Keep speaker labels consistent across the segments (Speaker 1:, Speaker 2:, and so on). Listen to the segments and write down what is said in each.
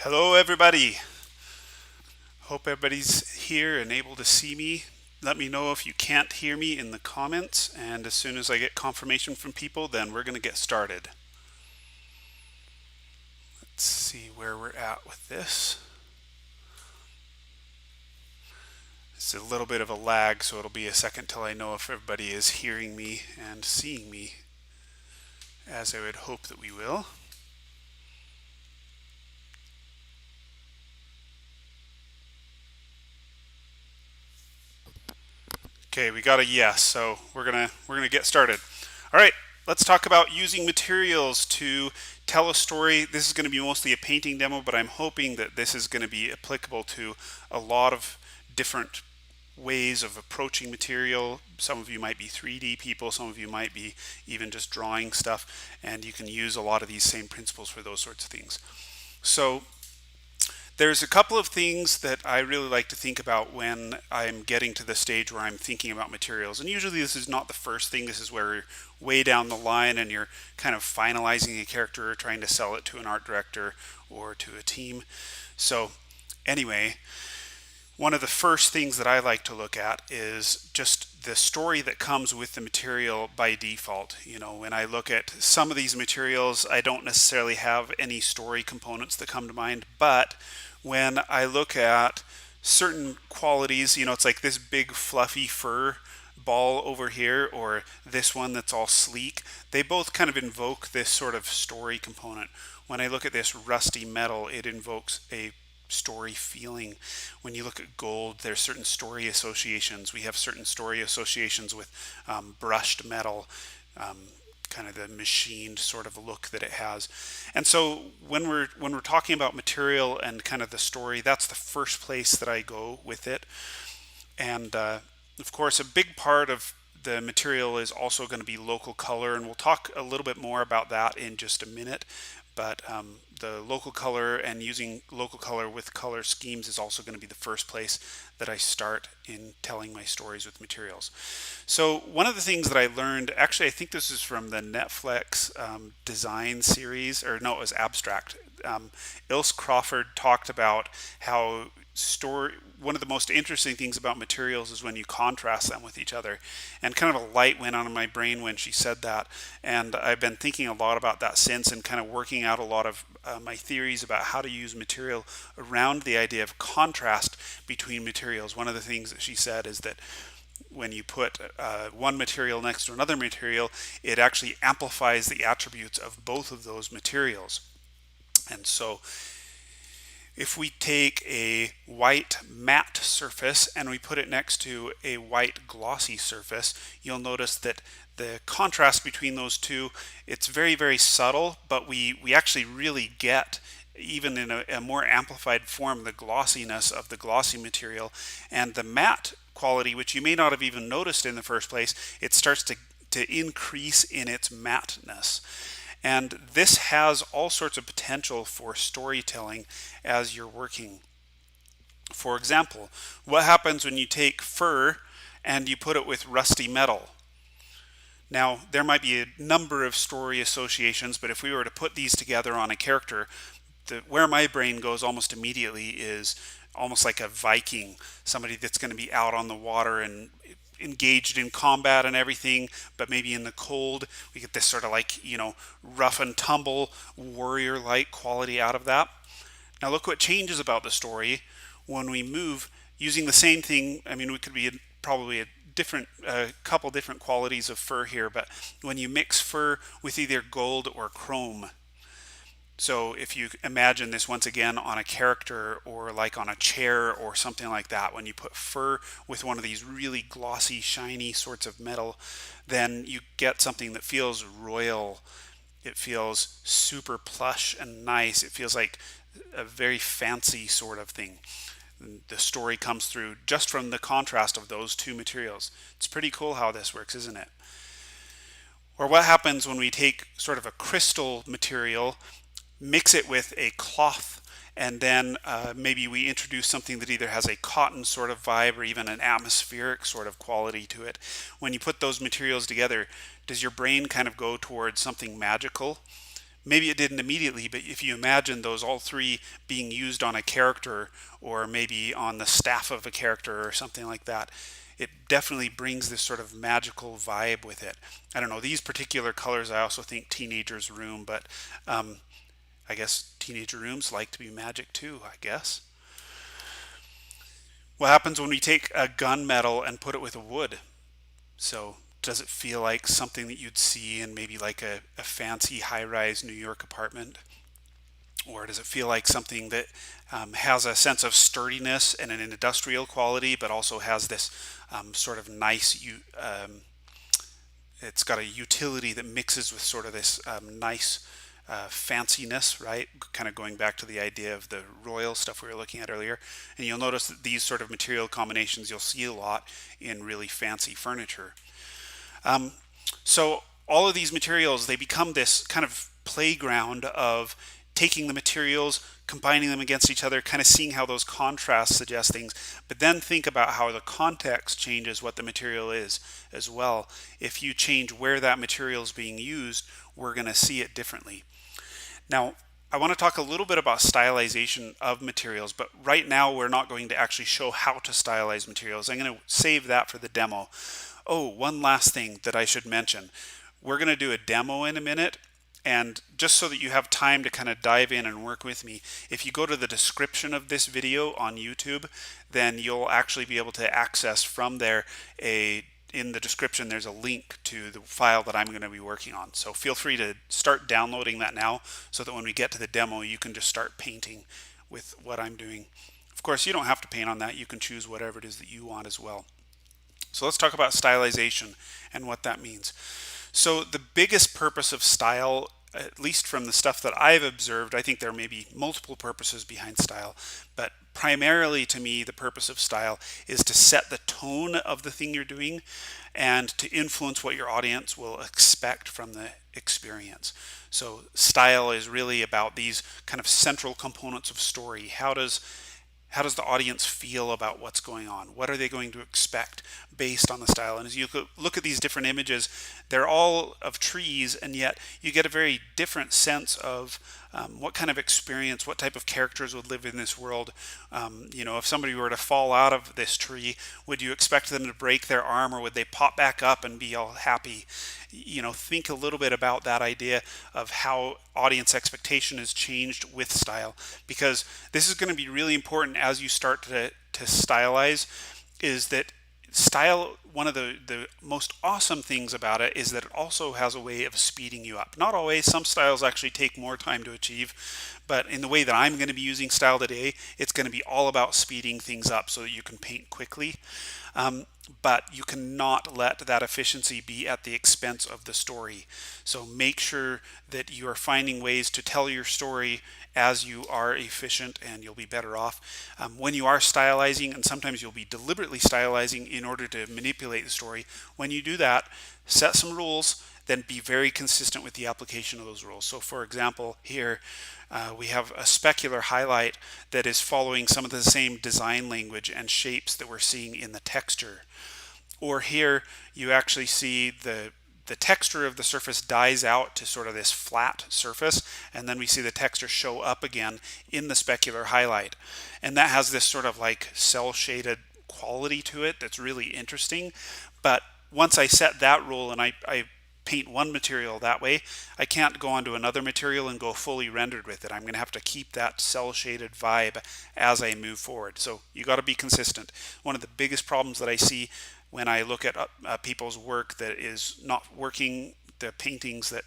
Speaker 1: Hello, everybody. Hope everybody's here and able to see me. Let me know if you can't hear me in the comments, and as soon as I get confirmation from people, then we're going to get started. Let's see where we're at with this. It's a little bit of a lag, so it'll be a second till I know if everybody is hearing me and seeing me, as I would hope that we will. Okay, we got a yes, so we're gonna get started. All right, let's talk about using materials to tell a story. This is going to be mostly a painting demo, but I'm hoping that this is going to be applicable to a lot of different ways of approaching material. Some of you might be 3D people, some of you might be even just drawing stuff, and you can use a lot of these same principles for those sorts of things. So there's a couple of things that I really like to think about when I'm getting to the stage where I'm thinking about materials. And usually this is not the first thing. This is where you're way down the line and you're kind of finalizing a character or trying to sell it to an art director or to a team. So anyway, one of the first things that I like to look at is just the story that comes with the material by default. When I look at some of these materials, I don't necessarily have any story components that come to mind, but when I look at certain qualities, it's like this big fluffy fur ball over here or this one that's all sleek. They both kind of invoke this sort of story component. When I look at this rusty metal, it invokes a story feeling. When you look at gold, there's certain story associations. We have certain story associations with brushed metal, kind of the machined sort of look that it has. And so when we're talking about material and kind of the story, that's the first place that I go with it. And of course, a big part of the material is also going to be local color, and we'll talk a little bit more about that in just a minute. But the local color and using local color with color schemes is also going to be the first place that I start in telling my stories with materials. So one of the things that I learned, actually I think this is from the Netflix design series, or no, it was Abstract. Ilse Crawford talked about how one of the most interesting things about materials is when you contrast them with each other, and kind of a light went on in my brain when she said that, and I've been thinking a lot about that since, and kind of working out a lot of my theories about how to use material around the idea of contrast between materials. One of the things that she said is that when you put one material next to another material, it actually amplifies the attributes of both of those materials. And so if we take a white matte surface and we put it next to a white glossy surface, you'll notice that the contrast between those two, it's very, very subtle, but we actually really get, even in a more amplified form, the glossiness of the glossy material. And the matte quality, which you may not have even noticed in the first place, it starts to increase in its matteness. And this has all sorts of potential for storytelling as you're working. For example, what happens when you take fur and you put it with rusty metal? Now, there might be a number of story associations, but if we were to put these together on a character, where my brain goes almost immediately is almost like a Viking, somebody that's going to be out on the water and engaged in combat and everything, but maybe in the cold. We get this sort of like, rough and tumble warrior like quality out of that. Now look what changes about the story when we move using the same thing. I mean, we could be probably a couple different qualities of fur here, but when you mix fur with either gold or chrome, so if you imagine this once again on a character or like on a chair or something like that, when you put fur with one of these really glossy, shiny sorts of metal, then you get something that feels royal. It feels super plush and nice. It feels like a very fancy sort of thing. The story comes through just from the contrast of those two materials. It's pretty cool how this works, isn't it? Or what happens when we take sort of a crystal material, mix it with a cloth, and then maybe we introduce something that either has a cotton sort of vibe or even an atmospheric sort of quality to it. When you put those materials together, does your brain kind of go towards something magical? maybe it didn't immediately, but if you imagine those all three being used on a character or maybe on the staff of a character or something like that, it definitely brings this sort of magical vibe with it. I don't know, these particular colors, I also think teenagers' room, but I guess teenager rooms like to be magic too, I guess. What happens when we take a gunmetal and put it with a wood? So does it feel like something that you'd see in maybe like a fancy high-rise New York apartment? Or does it feel like something that has a sense of sturdiness and an industrial quality, but also has this sort of nice, it's got a utility that mixes with sort of this nice fanciness, right? Kind of going back to the idea of the royal stuff we were looking at earlier. And you'll notice that these sort of material combinations you'll see a lot in really fancy furniture. So all of these materials, they become this kind of playground of taking the materials, combining them against each other, kind of seeing how those contrasts suggest things, but then think about how the context changes what the material is as well. If you change where that material is being used, we're going to see it differently. Now, I want to talk a little bit about stylization of materials, but right now we're not going to actually show how to stylize materials. I'm going to save that for the demo. Oh, one last thing that I should mention. We're going to do a demo in a minute, and just so that you have time to kind of dive in and work with me, if you go to the description of this video on YouTube, then you'll actually be able to access from there in the description there's a link to the file that I'm going to be working on. So feel free to start downloading that now so that when we get to the demo you can just start painting with what I'm doing. Of course, you don't have to paint on that. You can choose whatever it is that you want as well. So let's talk about stylization and what that means. So the biggest purpose of style, at least from the stuff that I've observed, I think there may be multiple purposes behind style, but primarily to me the purpose of style is to set the tone of the thing you're doing and to influence what your audience will expect from the experience. So style is really about these kind of central components of story. How does the audience feel about what's going on? What are they going to expect based on the style? And as you look at these different images, they're all of trees, and yet you get a very different sense of what kind of experience, what type of characters would live in this world. If somebody were to fall out of this tree, would you expect them to break their arm, or would they pop back up and be all happy? Think a little bit about that idea of how audience expectation has changed with style, because this is going to be really important as you start to stylize. Is that style, one of the most awesome things about it is that it also has a way of speeding you up. Not always, some styles actually take more time to achieve, but in the way that I'm going to be using style today, it's going to be all about speeding things up so that you can paint quickly. But you cannot let that efficiency be at the expense of the story. So make sure that you are finding ways to tell your story as you are efficient, and you'll be better off. When you are stylizing, and sometimes you'll be deliberately stylizing in order to manipulate the story, when you do that, set some rules, then be very consistent with the application of those rules. So for example, here we have a specular highlight that is following some of the same design language and shapes that we're seeing in the texture. Or here you actually see the texture of the surface dies out to sort of this flat surface, and then we see the texture show up again in the specular highlight. And that has this sort of like cell shaded quality to it that's really interesting. But once I set that rule and I paint one material that way, I can't go onto another material and go fully rendered with it. I'm going to have to keep that cell shaded vibe as I move forward. So you got to be consistent. One of the biggest problems that I see when I look at people's work that is not working, the paintings that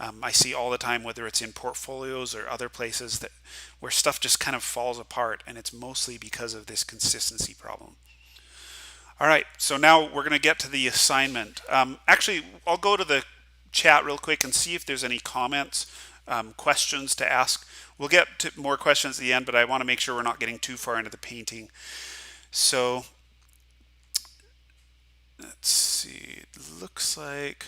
Speaker 1: I see all the time, whether it's in portfolios or other places, that where stuff just kind of falls apart, and it's mostly because of this consistency problem. All right, so now we're going to get to the assignment. Actually, I'll go to the chat real quick and see if there's any comments, questions to ask. We'll get to more questions at the end, but I want to make sure we're not getting too far into the painting. So let's see, it looks like,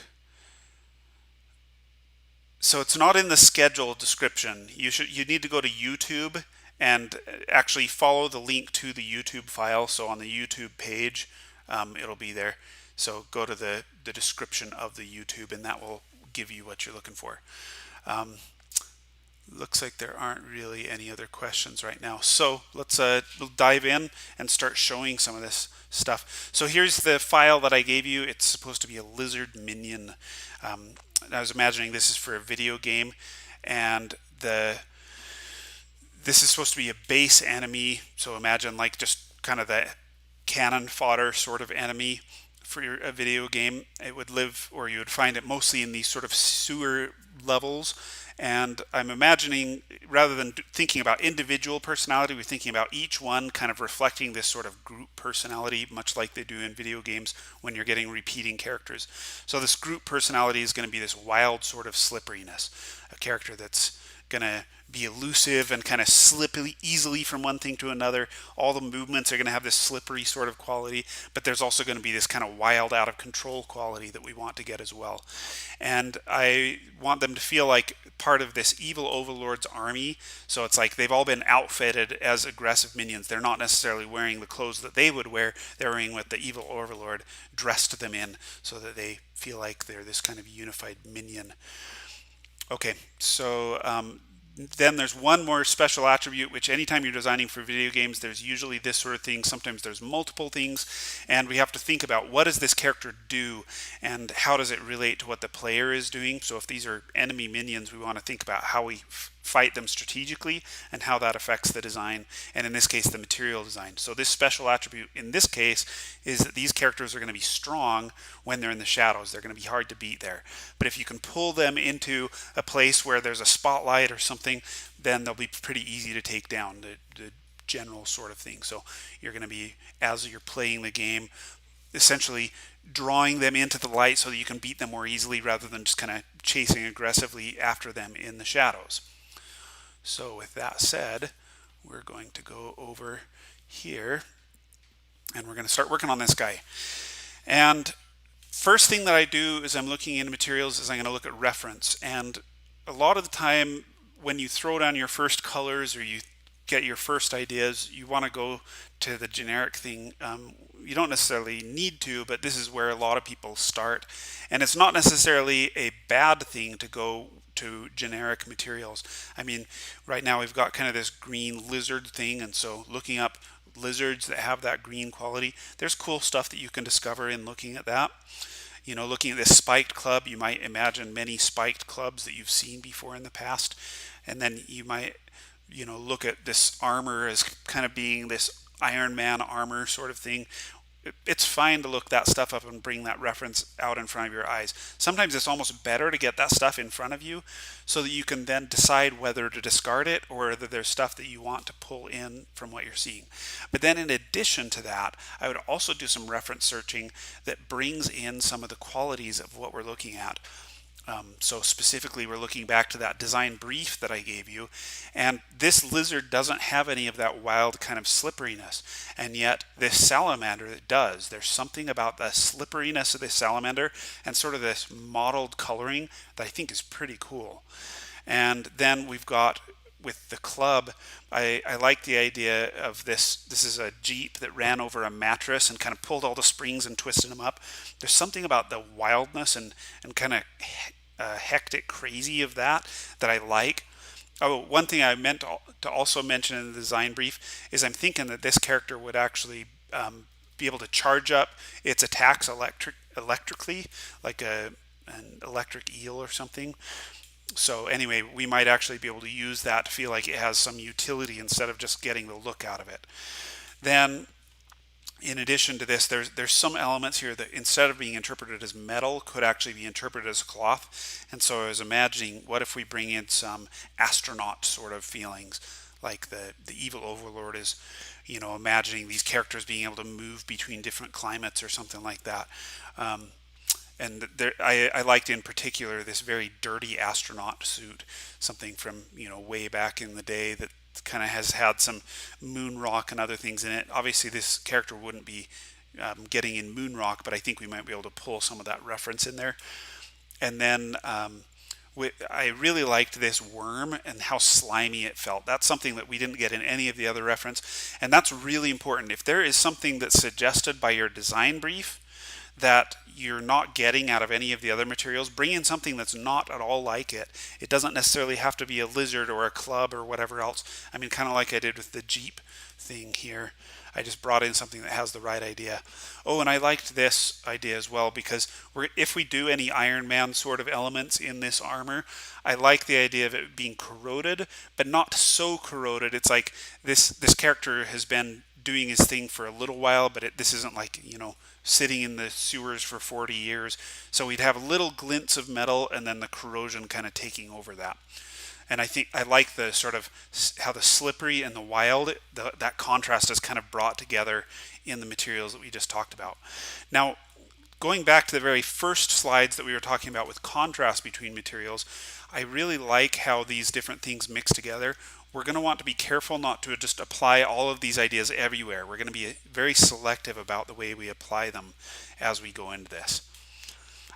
Speaker 1: so it's not in the schedule description. You need to go to YouTube and actually follow the link to the YouTube file. So on the YouTube page, it'll be there. So go to the description of the YouTube, and that will give you what you're looking for. looks like there aren't really any other questions right now. So let's dive in and start showing some of this stuff. So here's the file that I gave you. It's supposed to be a lizard minion. I was imagining this is for a video game, and this is supposed to be a base enemy. So imagine like just kind of the cannon fodder sort of enemy for a video game. It would live, or you would find it mostly in these sort of sewer levels. And I'm imagining, rather than thinking about individual personality, we're thinking about each one kind of reflecting this sort of group personality, much like they do in video games when you're getting repeating characters. So this group personality is going to be this wild sort of slipperiness, a character that's going to be elusive and kind of slip easily from one thing to another. All the movements are going to have this slippery sort of quality, but there's also going to be this kind of wild, out of control quality that we want to get as well. And I want them to feel like part of this evil overlord's army. So it's like they've all been outfitted as aggressive minions. They're not necessarily wearing the clothes that they would wear. They're wearing what the evil overlord dressed them in, so that they feel like they're this kind of unified minion. Okay, so then there's one more special attribute, which anytime you're designing for video games, there's usually this sort of thing. Sometimes there's multiple things, and we have to think about what does this character do and how does it relate to what the player is doing. So if these are enemy minions, we want to think about how we fight them strategically and how that affects the design, and in this case the material design. So this special attribute in this case is that these characters are going to be strong when they're in the shadows. They're going to be hard to beat there, but if you can pull them into a place where there's a spotlight or something, then they'll be pretty easy to take down, the general sort of thing. So you're going to be, as you're playing the game, essentially drawing them into the light so that you can beat them more easily rather than just kind of chasing aggressively after them in the shadows. So with that said, we're going to go over here and we're going to start working on this guy. And first thing that I do is I'm looking into materials is I'm going to look at reference. And a lot of the time when you throw down your first colors or you get your first ideas, you want to go to the generic thing. You don't necessarily need to, but this is where a lot of people start. And it's not necessarily a bad thing to go to generic materials. I mean, right now we've got kind of this green lizard thing, and so looking up lizards that have that green quality, there's cool stuff that you can discover in looking at that. You know, looking at this spiked club, you might imagine many spiked clubs that you've seen before in the past, and then you might, you know, look at this armor as kind of being this Iron Man armor sort of thing. It's fine to look that stuff up and bring that reference out in front of your eyes. Sometimes it's almost better to get that stuff in front of you so that you can then decide whether to discard it or whether there's stuff that you want to pull in from what you're seeing. But then in addition to that, I would also do some reference searching that brings in some of the qualities of what we're looking at. So specifically, we're looking back to that design brief that I gave you, and this lizard doesn't have any of that wild kind of slipperiness, and yet this salamander it does. There's something about the slipperiness of this salamander and sort of this mottled coloring that I think is pretty cool. And then we've got with the club, I like the idea of this. This is a Jeep that ran over a mattress and kind of pulled all the springs and twisted them up. There's something about the wildness and kind of hectic crazy of that I like. Oh, one thing I meant to also mention in the design brief is I'm thinking that this character would actually be able to charge up its attacks electrically, like an electric eel or something. So anyway, we might actually be able to use that to feel like it has some utility instead of just getting the look out of it. Then, in addition to this, there's some elements here that instead of being interpreted as metal could actually be interpreted as cloth. And so I was imagining, what if we bring in some astronaut sort of feelings, like the evil overlord is, you know, imagining these characters being able to move between different climates or something like that. And I liked in particular this very dirty astronaut suit, something from, you know, way back in the day that kind of has had some moon rock and other things in it. Obviously this character wouldn't be getting in moon rock, but I think we might be able to pull some of that reference in there. And then I really liked this worm and how slimy it felt. That's something that we didn't get in any of the other reference, and that's really important. If there is something that's suggested by your design brief that you're not getting out of any of the other materials. Bring in something that's not at all like it. It doesn't necessarily have to be a lizard or a club or whatever else. I mean, kind of like I did with the Jeep thing here. I just brought in something that has the right idea. Oh, and I liked this idea as well because if we do any Iron Man sort of elements in this armor, I like the idea of it being corroded, but not so corroded. It's like this character has been doing his thing for a little while, but this isn't like, sitting in the sewers for 40 years. So we'd have little glints of metal and then the corrosion kind of taking over that. And I think I like the sort of how the slippery and the wild, that contrast is kind of brought together in the materials that we just talked about. Now, going back to the very first slides that we were talking about with contrast between materials, I really like how these different things mix together. We're going to want to be careful not to just apply all of these ideas everywhere. We're going to be very selective about the way we apply them as we go into this.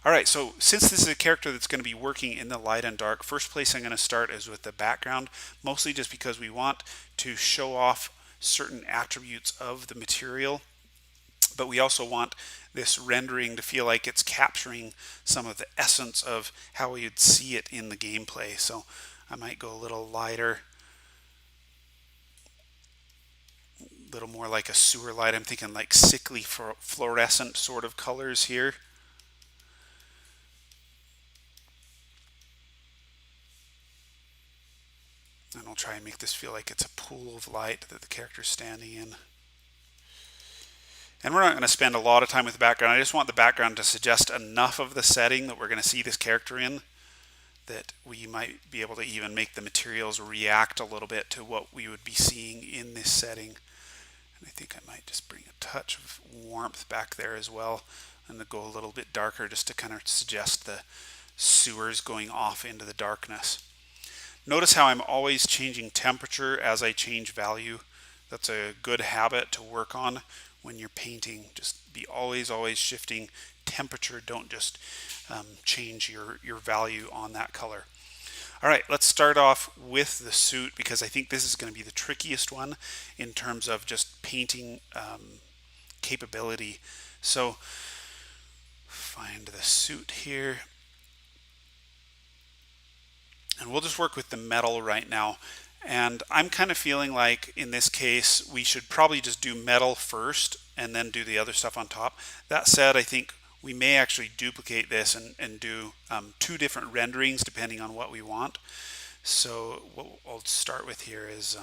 Speaker 1: All right, so since this is a character that's going to be working in the light and dark, first place I'm going to start is with the background, mostly just because we want to show off certain attributes of the material, but we also want this rendering to feel like it's capturing some of the essence of how we would see it in the gameplay. So I might go a little lighter, a little more like a sewer light. I'm thinking like sickly fluorescent sort of colors here. And I'll try and make this feel like it's a pool of light that the character's standing in. And we're not going to spend a lot of time with the background. I just want the background to suggest enough of the setting that we're going to see this character in that we might be able to even make the materials react a little bit to what we would be seeing in this setting. And I think I might just bring a touch of warmth back there as well and to go a little bit darker just to kind of suggest the sewers going off into the darkness. Notice how I'm always changing temperature as I change value. That's a good habit to work on when you're painting. Just be always shifting temperature. Don't just change your value on that color. All right, let's start off with the suit because I think this is going to be the trickiest one in terms of just painting capability. So find the suit here. And we'll just work with the metal right now. And I'm kind of feeling like in this case, we should probably just do metal first and then do the other stuff on top. That said, I think we may actually duplicate this and do two different renderings depending on what we want. So what I'll start with here is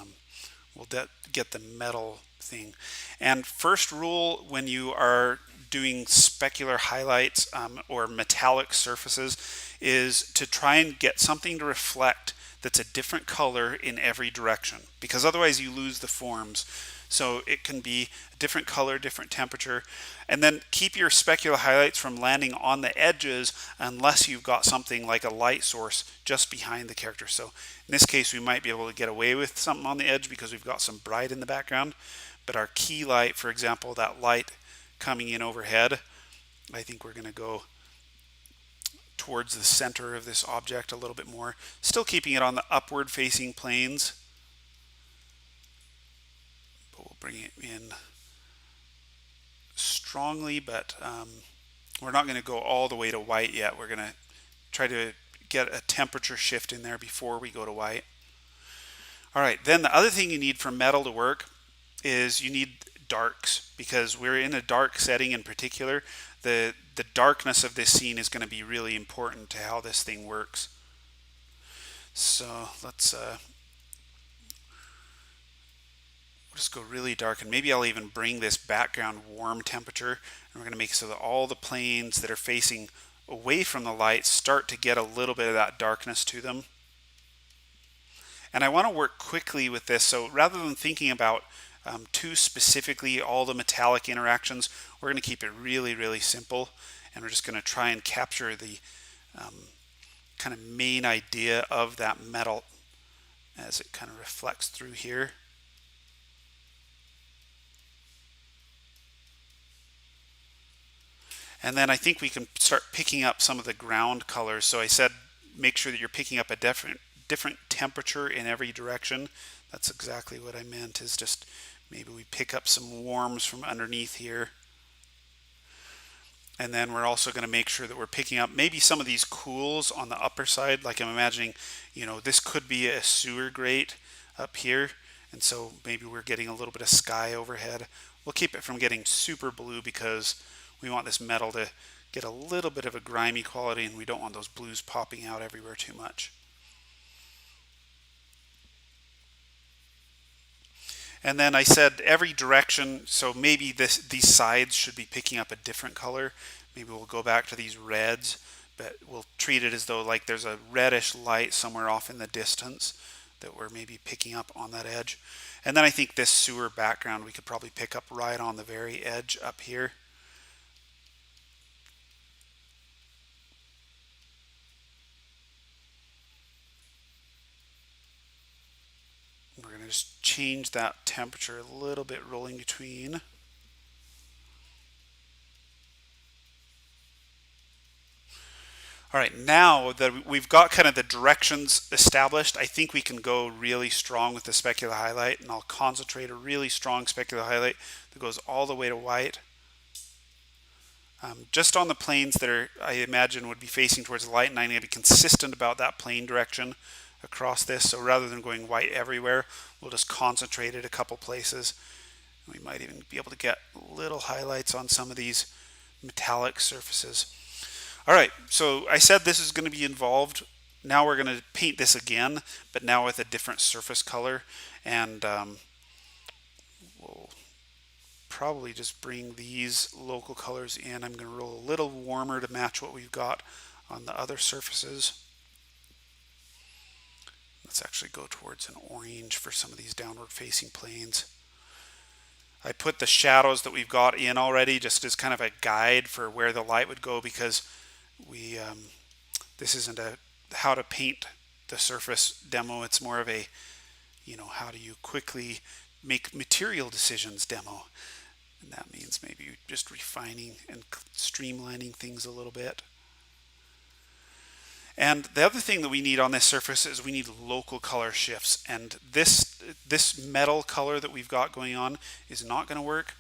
Speaker 1: we'll get the metal thing. And first rule when you are doing specular highlights or metallic surfaces is to try and get something to reflect that's a different color in every direction, because otherwise you lose the forms. So it can be a different color, different temperature, and then keep your specular highlights from landing on the edges unless you've got something like a light source just behind the character. So in this case we might be able to get away with something on the edge because we've got some bright in the background, but our key light, for example, that light coming in overhead, I think we're going to go towards the center of this object a little bit more, still keeping it on the upward facing planes, but we'll bring it in strongly, but we're not going to go all the way to white yet. We're going to try to get a temperature shift in there before we go to white. All right, then the other thing you need for metal to work is you need darks, because we're in a dark setting in particular. The darkness of this scene is going to be really important to how this thing works. So let's just go really dark, and maybe I'll even bring this background warm temperature, and we're going to make so that all the planes that are facing away from the light start to get a little bit of that darkness to them. And I want to work quickly with this, so rather than thinking about too specifically all the metallic interactions, we're going to keep it really simple, and we're just going to try and capture the kind of main idea of that metal as it kind of reflects through here. And then I think we can start picking up some of the ground colors. So I said make sure that you're picking up a different temperature in every direction. That's exactly what I meant, is just maybe we pick up some warms from underneath here. And then we're also going to make sure that we're picking up maybe some of these cools on the upper side. Like I'm imagining, this could be a sewer grate up here. And so maybe we're getting a little bit of sky overhead. We'll keep it from getting super blue because we want this metal to get a little bit of a grimy quality, and we don't want those blues popping out everywhere too much. And then I said every direction, so maybe these sides should be picking up a different color. Maybe we'll go back to these reds, but we'll treat it as though like there's a reddish light somewhere off in the distance that we're maybe picking up on that edge. And then I think this sewer background we could probably pick up right on the very edge up here. We're going to just change that temperature a little bit, rolling between. All right, now that we've got kind of the directions established, I think we can go really strong with the specular highlight, and I'll concentrate a really strong specular highlight that goes all the way to white. Just on the planes that I imagine would be facing towards the light, and I'm going to be consistent about that plane direction across this. So rather than going white everywhere, we'll just concentrate it a couple places. We might even be able to get little highlights on some of these metallic surfaces. All right, so I said this is going to be involved. Now we're going to paint this again, but now with a different surface color. And we'll probably just bring these local colors in. I'm going to roll a little warmer to match what we've got on the other surfaces. Let's actually go towards an orange for some of these downward facing planes. I put the shadows that we've got in already just as kind of a guide for where the light would go, because this isn't a how to paint the surface demo. It's more of a how do you quickly make material decisions demo, and that means maybe just refining and streamlining things a little bit. And the other thing that we need on this surface is we need local color shifts, and this metal color that we've got going on is not going to work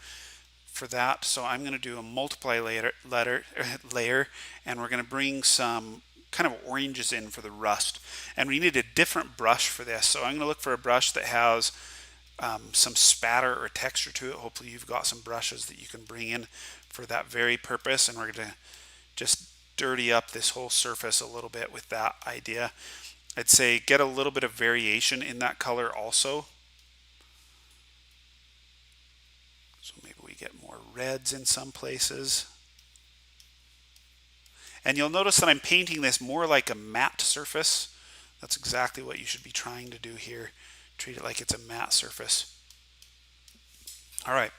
Speaker 1: for that. So I'm going to do a multiply layer, and we're going to bring some kind of oranges in for the rust, and we need a different brush for this. So I'm going to look for a brush that has some spatter or texture to it. Hopefully you've got some brushes that you can bring in for that very purpose, and we're going to just dirty up this whole surface a little bit with that idea. I'd say get a little bit of variation in that color also. So maybe we get more reds in some places. And you'll notice that I'm painting this more like a matte surface. That's exactly what you should be trying to do here. Treat it like it's a matte surface. All right,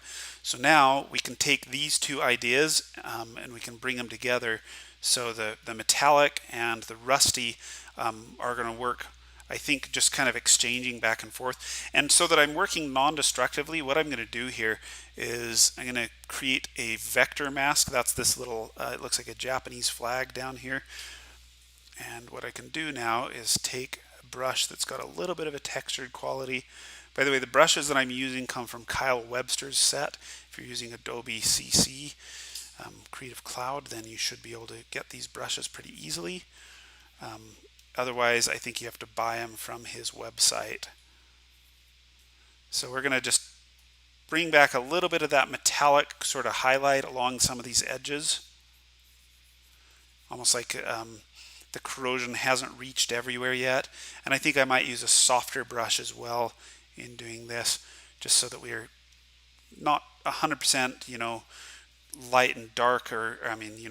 Speaker 1: so now we can take these two ideas and we can bring them together. So the metallic and the rusty are going to work, I think, just kind of exchanging back and forth. And so that I'm working non-destructively, what I'm going to do here is I'm going to create a vector mask. That's this little, it looks like a Japanese flag down here. And what I can do now is take a brush that's got a little bit of a textured quality. By the way, the brushes that I'm using come from Kyle Webster's set. If you're using Adobe CC Creative Cloud, then you should be able to get these brushes pretty easily. Otherwise, I think you have to buy them from his website. So we're going to just bring back a little bit of that metallic sort of highlight along some of these edges. Almost like the corrosion hasn't reached everywhere yet. And I think I might use a softer brush as well in doing this, just so that we're not 100%, light and dark, or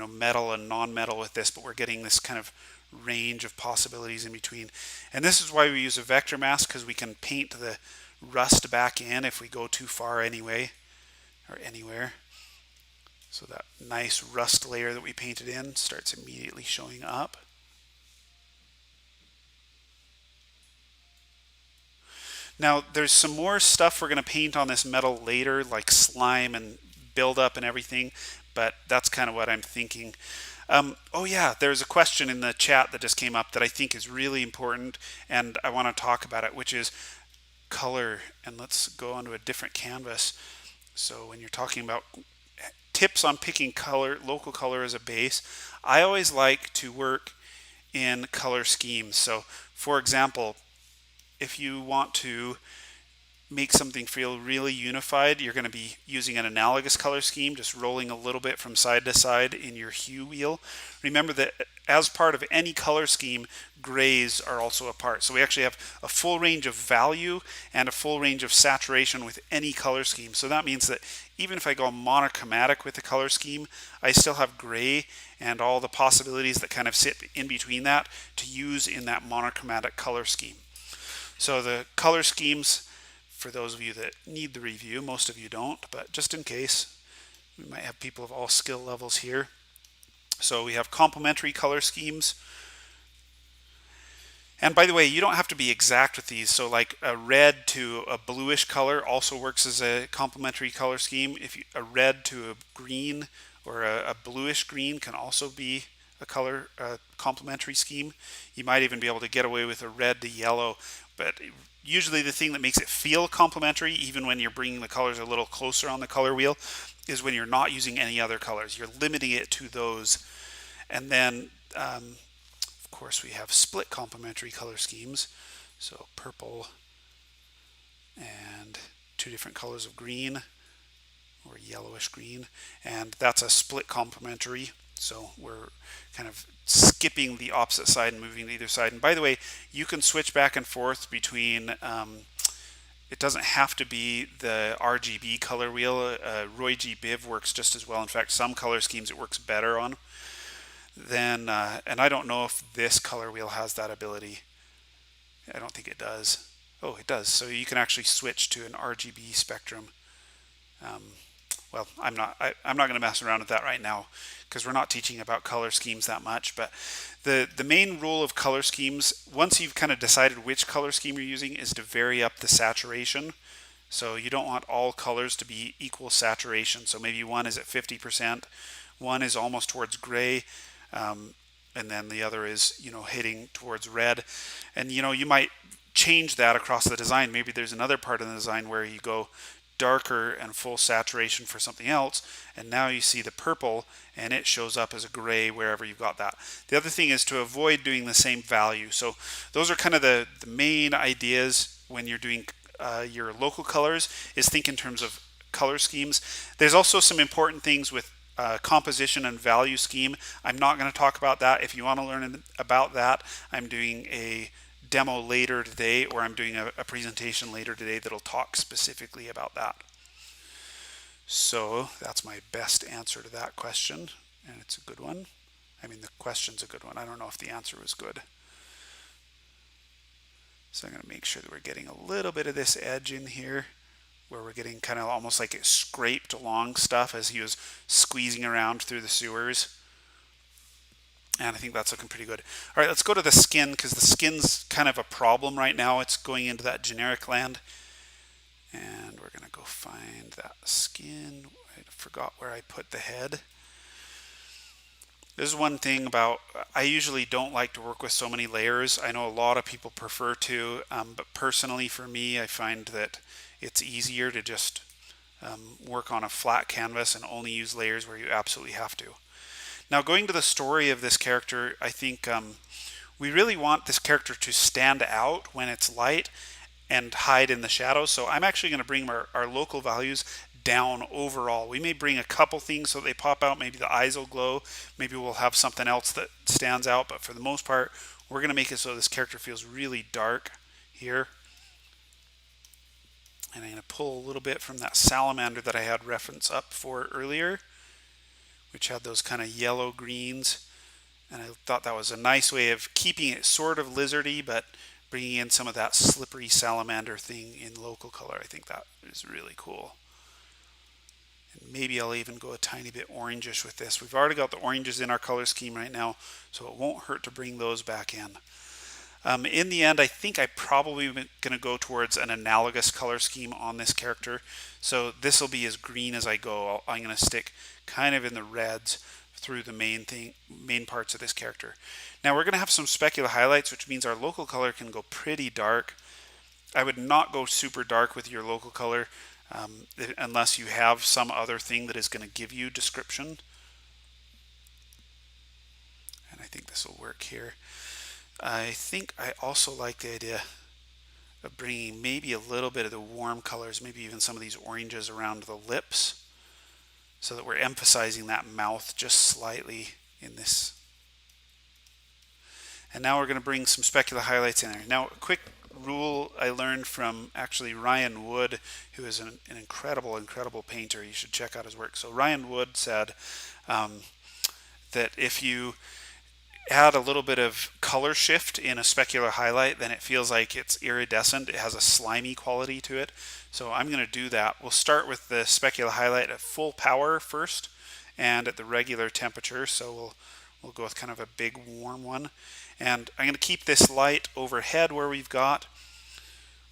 Speaker 1: metal and non-metal with this, but we're getting this kind of range of possibilities in between. And this is why we use a vector mask, because we can paint the rust back in if we go too far anyway, or anywhere. So that nice rust layer that we painted in starts immediately showing up. Now there's some more stuff we're going to paint on this metal later, like slime and buildup and everything, but that's kind of what I'm thinking. Oh yeah, there's a question in the chat that just came up that I think is really important, and I want to talk about it, which is color. And let's go onto a different canvas. So when you're talking about tips on picking color, local color as a base. I always like to work in color schemes. So for example, if you want to make something feel really unified, you're going to be using an analogous color scheme, just rolling a little bit from side to side in your hue wheel. Remember that as part of any color scheme, grays are also a part. So we actually have a full range of value and a full range of saturation with any color scheme. So that means that even if I go monochromatic with the color scheme, I still have gray and all the possibilities that kind of sit in between that to use in that monochromatic color scheme. So the color schemes, for those of you that need the review, most of you don't, but just in case, we might have people of all skill levels here. So we have complementary color schemes. And by the way, you don't have to be exact with these. So like a red to a bluish color also works as a complementary color scheme. A red to a green or a bluish green can also be a color complementary scheme. You might even be able to get away with a red to yellow, but usually the thing that makes it feel complementary, even when you're bringing the colors a little closer on the color wheel, is when you're not using any other colors. You're limiting it to those. And then, of course, we have split complementary color schemes. So purple and two different colors of green or yellowish green. And that's a split complementary. So we're kind of skipping the opposite side and moving to either side. And by the way, you can switch back and forth between, it doesn't have to be the RGB color wheel. Roy G. Biv works just as well. In fact, some color schemes it works better on. And I don't know if this color wheel has that ability. I don't think it does. Oh, it does. So you can actually switch to an RGB spectrum. Well, I'm not going to mess around with that right now because we're not teaching about color schemes that much. But the main rule of color schemes, once you've kind of decided which color scheme you're using, is to vary up the saturation. So you don't want all colors to be equal saturation. So maybe one is at 50%, one is almost towards gray, and then the other is, hitting towards red. And you might change that across the design. Maybe there's another part of the design where you go darker and full saturation for something else, and now you see the purple and it shows up as a gray wherever you've got that. The other thing is to avoid doing the same value. So those are kind of the main ideas when you're doing your local colors, is think in terms of color schemes. There's also some important things with composition and value scheme. I'm not going to talk about that. If you want to learn about that, I'm doing a demo later today, or I'm doing a presentation later today that'll talk specifically about that. So that's my best answer to that question, and it's a good one. I mean, the question's a good one. I don't know if the answer was good. So I'm going to make sure that we're getting a little bit of this edge in here, where we're getting kind of almost like it scraped along stuff as he was squeezing around through the sewers. And I think that's looking pretty good. All right, let's go to the skin, because the skin's kind of a problem right now. It's going into that generic land. And we're going to go find that skin. I forgot where I put the head. This is one thing about, I usually don't like to work with so many layers. I know a lot of people prefer to, but personally for me, I find that it's easier to just work on a flat canvas and only use layers where you absolutely have to. Now, going to the story of this character, I think we really want this character to stand out when it's light and hide in the shadows. So I'm actually going to bring our local values down overall. We may bring a couple things so they pop out. Maybe the eyes will glow. Maybe we'll have something else that stands out. But for the most part, we're going to make it so this character feels really dark here. And I'm going to pull a little bit from that salamander that I had reference up for earlier, which had those kind of yellow greens. And I thought that was a nice way of keeping it sort of lizardy, but bringing in some of that slippery salamander thing in local color. I think that is really cool. And maybe I'll even go a tiny bit orangish with this. We've already got the oranges in our color scheme right now, so it won't hurt to bring those back in. In the end, I think I probably going to go towards an analogous color scheme on this character. So this will be as green as I go. I'm going to stick kind of in the reds through the main parts of this character. Now we're going to have some specular highlights, which means our local color can go pretty dark. I would not go super dark with your local color. unless you have some other thing that is going to give you description. And I think this will work here. I think I also like the idea of bringing maybe a little bit of the warm colors, maybe even some of these oranges around the lips, so that we're emphasizing that mouth just slightly in this. And now we're going to bring some specular highlights in there. Now, a quick rule I learned from actually Ryan Wood, who is an incredible painter. You should check out his work. So Ryan Wood said that if you add a little bit of color shift in a specular highlight, then it feels like it's iridescent. It has a slimy quality to it. So I'm going to do that. We'll start with the specular highlight at full power first and at the regular temperature. So we'll go with kind of a big warm one. And I'm going to keep this light overhead where we've got,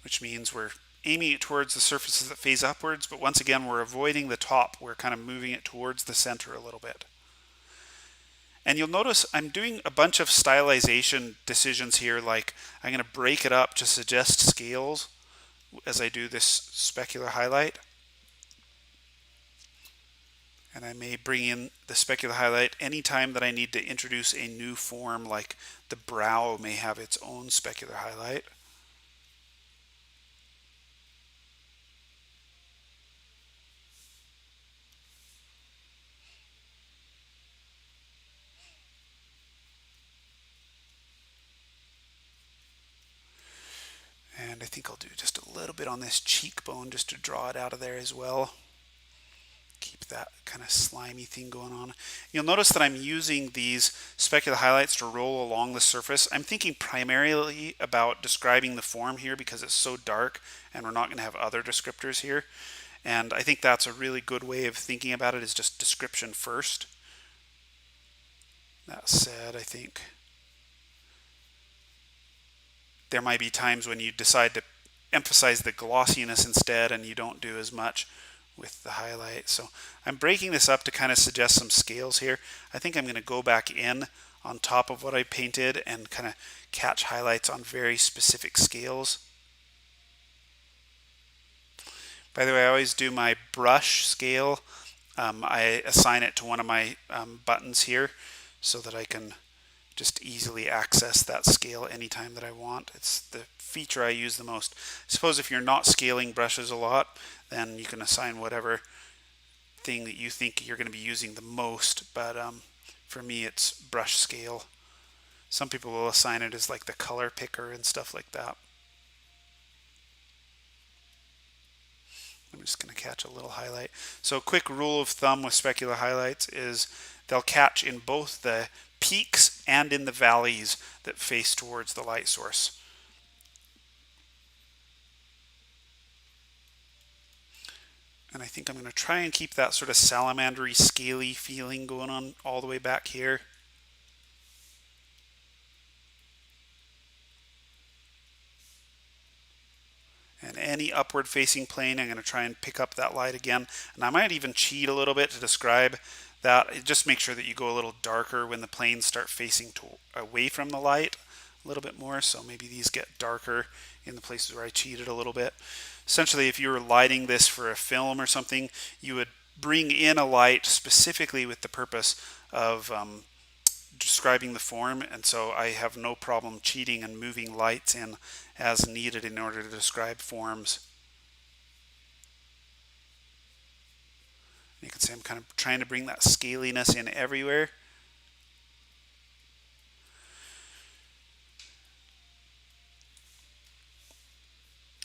Speaker 1: which means we're aiming it towards the surfaces that face upwards, but once again we're avoiding the top. We're kind of moving it towards the center a little bit. And you'll notice I'm doing a bunch of stylization decisions here, like I'm going to break it up to suggest scales as I do this specular highlight. And I may bring in the specular highlight anytime that I need to introduce a new form, like the brow may have its own specular highlight. And I think I'll do just a little bit on this cheekbone just to draw it out of there as well. Keep that kind of slimy thing going on. You'll notice that I'm using these specular highlights to roll along the surface. I'm thinking primarily about describing the form here because it's so dark and we're not going to have other descriptors here. And I think that's a really good way of thinking about it, is just description first. That said, I think there might be times when you decide to emphasize the glossiness instead and you don't do as much with the highlight. So I'm breaking this up to kind of suggest some scales here. I think I'm going to go back in on top of what I painted and kind of catch highlights on very specific scales. By the way, I always do my brush scale. I assign it to one of my buttons here so that I can just easily access that scale anytime that I want. It's the feature I use the most. I suppose if you're not scaling brushes a lot, then you can assign whatever thing that you think you're going to be using the most, but for me it's brush scale. Some people will assign it as like the color picker and stuff like that. I'm just going to catch a little highlight. So a quick rule of thumb with specular highlights is they'll catch in both the peaks and in the valleys that face towards the light source. And I think I'm going to try and keep that sort of salamandery, scaly feeling going on all the way back here. And any upward facing plane, I'm going to try and pick up that light again. And I might even cheat a little bit to describe that. Just make sure that you go a little darker when the planes start facing away from the light a little bit more. So maybe these get darker in the places where I cheated a little bit. Essentially, if you were lighting this for a film or something, you would bring in a light specifically with the purpose of describing the form, and so I have no problem cheating and moving lights in as needed in order to describe forms. You can see I'm kind of trying to bring that scaliness in everywhere.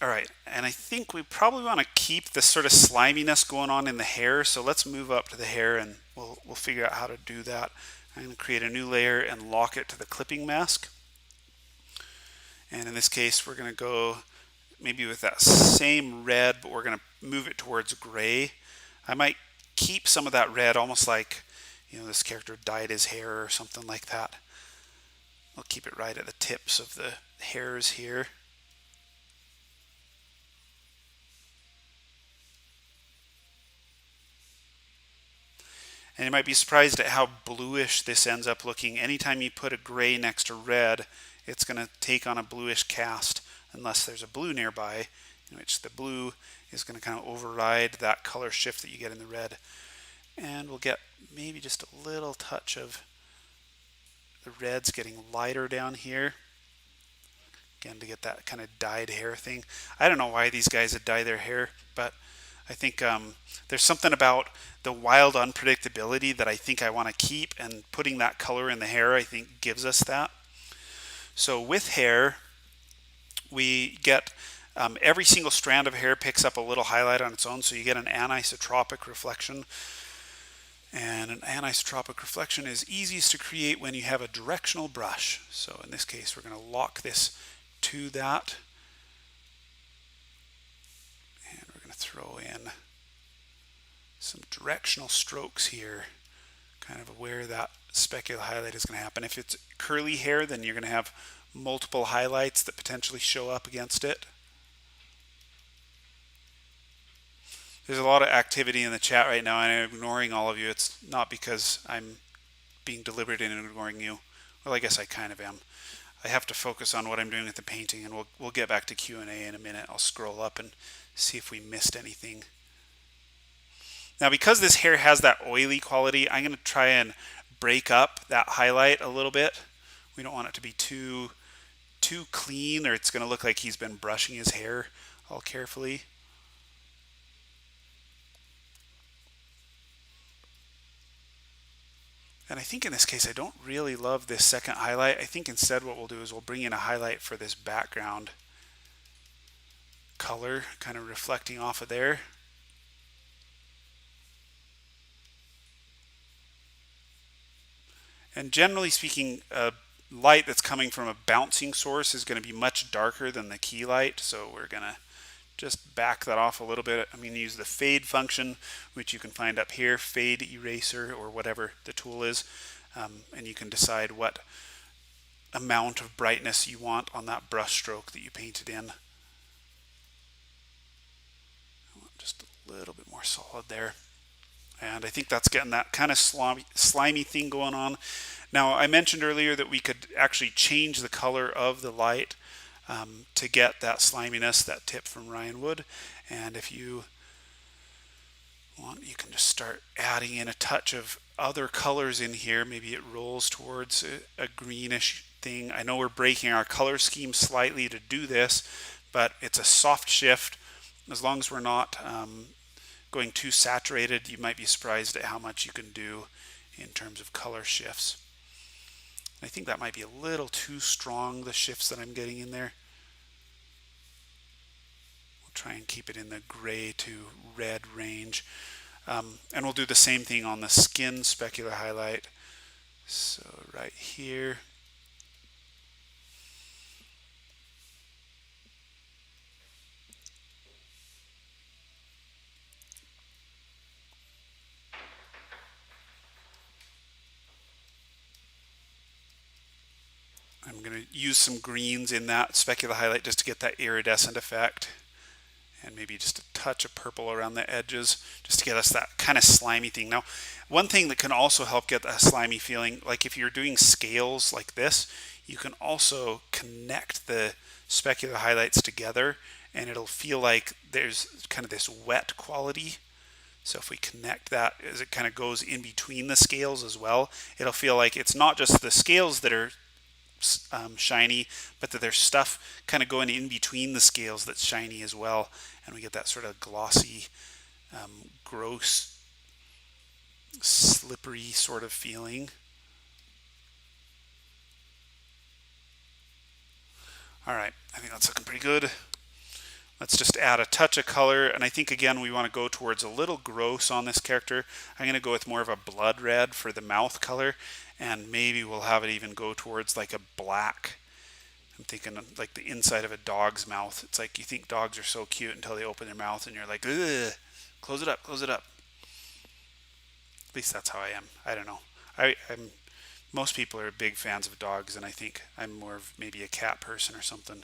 Speaker 1: All right, and I think we probably want to keep this sort of sliminess going on in the hair, so let's move up to the hair and we'll figure out how to do that. I'm going to create a new layer and lock it to the clipping mask. And in this case, we're going to go maybe with that same red, but we're going to move it towards gray. I might keep some of that red, almost like, you know, this character dyed his hair or something like that. I'll keep it right at the tips of the hairs here. And you might be surprised at how bluish this ends up looking. Anytime you put a gray next to red, it's going to take on a bluish cast unless there's a blue nearby. in which the blue is going to kind of override that color shift that you get in the red. And we'll get maybe just a little touch of the reds getting lighter down here. Again, to get that kind of dyed hair thing. I don't know why these guys would dye their hair, but I think there's something about the wild unpredictability that I think I want to keep, and putting that color in the hair I think gives us that. So with hair, we get every single strand of hair picks up a little highlight on its own, so you get an anisotropic reflection. And an anisotropic reflection is easiest to create when you have a directional brush. So in this case, we're going to lock this to that. And we're going to throw in some directional strokes here, kind of where that specular highlight is going to happen. If it's curly hair, then you're going to have multiple highlights that potentially show up against it. There's a lot of activity in the chat right now, and I'm ignoring all of you. It's not because I'm being deliberate in ignoring you. Well, I guess I kind of am. I have to focus on what I'm doing with the painting, and we'll get back to Q&A in a minute. I'll scroll up and see if we missed anything. Now, because this hair has that oily quality, I'm going to try and break up that highlight a little bit. We don't want it to be too clean, or it's going to look like he's been brushing his hair all carefully. And I think in this case, I don't really love this second highlight. I think instead what we'll do is we'll bring in a highlight for this background color, kind of reflecting off of there. And generally speaking, light that's coming from a bouncing source is going to be much darker than the key light. So we're going to just back that off a little bit. I'm going to use the fade function, which you can find up here, fade eraser, or whatever the tool is. And you can decide what amount of brightness you want on that brush stroke that you painted in. Just a little bit more solid there. And I think that's getting that kind of slimy thing going on. Now, I mentioned earlier that we could actually change the color of the light to get that sliminess, that tip from Ryan Wood. And if you want, you can just start adding in a touch of other colors in here. Maybe it rolls towards a greenish thing. I know we're breaking our color scheme slightly to do this, but it's a soft shift. As long as we're not going too saturated, you might be surprised at how much you can do in terms of color shifts. I think that might be a little too strong, the shifts that I'm getting in there. We'll try and keep it in the gray to red range. And we'll do the same thing on the skin specular highlight. So right here. I'm going to use some greens in that specular highlight just to get that iridescent effect, and maybe just a touch of purple around the edges just to get us that kind of slimy thing. Now, one thing that can also help get that slimy feeling, like if you're doing scales like this, you can also connect the specular highlights together, and it'll feel like there's kind of this wet quality. So if we connect that as it kind of goes in between the scales as well, it'll feel like it's not just the scales that are shiny, but that there's stuff kind of going in between the scales that's shiny as well, and we get that sort of glossy, gross, slippery sort of feeling. Alright, I think that's looking pretty good. Let's just add a touch of color, and I think again we want to go towards a little gross on this character. I'm going to go with more of a blood red for the mouth color, and maybe we'll have it even go towards like a black. I'm thinking like the inside of a dog's mouth. It's like you think dogs are so cute until they open their mouth and you're like, ugh, close it up, close it up. At least that's how I am. I don't know. Most people are big fans of dogs, and I think I'm more of maybe a cat person or something.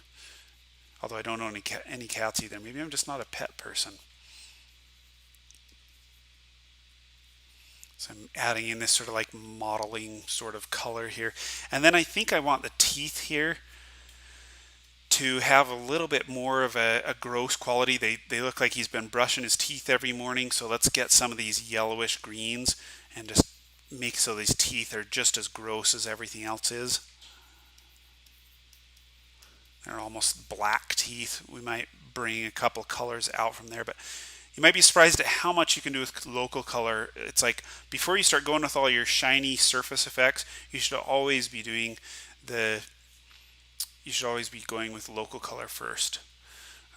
Speaker 1: Although I don't own any cats either. Maybe I'm just not a pet person. So I'm adding in this sort of like modeling sort of color here. And then I think I want the teeth here to have a little bit more of a gross quality. They look like he's been brushing his teeth every morning, so let's get some of these yellowish greens and just make so these teeth are just as gross as everything else is. They're almost black teeth. We might bring a couple colors out from there, but you might be surprised at how much you can do with local color. It's like before you start going with all your shiny surface effects, you should always be going with local color first.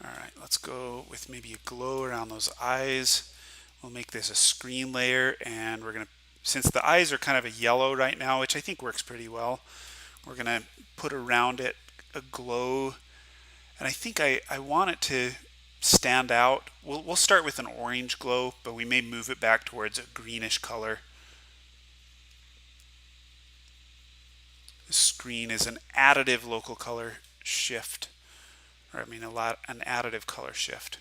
Speaker 1: All right, let's go with maybe a glow around those eyes. We'll make this a screen layer, and we're gonna, since the eyes are kind of a yellow right now, which I think works pretty well, we're gonna put around it a glow, and I think I want it to stand out. We'll start with an orange glow, but we may move it back towards a greenish color. The screen is an additive local color shift, or an additive color shift.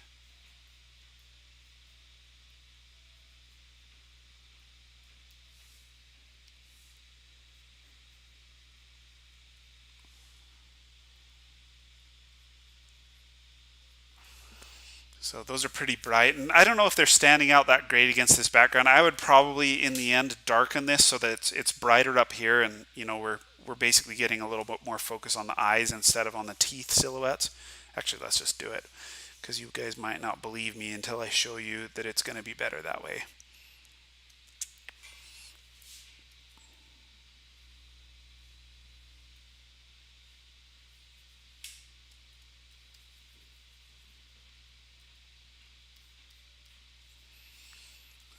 Speaker 1: So those are pretty bright, and I don't know if they're standing out that great against this background. I would probably, in the end, darken this so that it's brighter up here, and we're basically getting a little bit more focus on the eyes instead of on the teeth silhouettes. Actually, let's just do it, because you guys might not believe me until I show you that it's going to be better that way.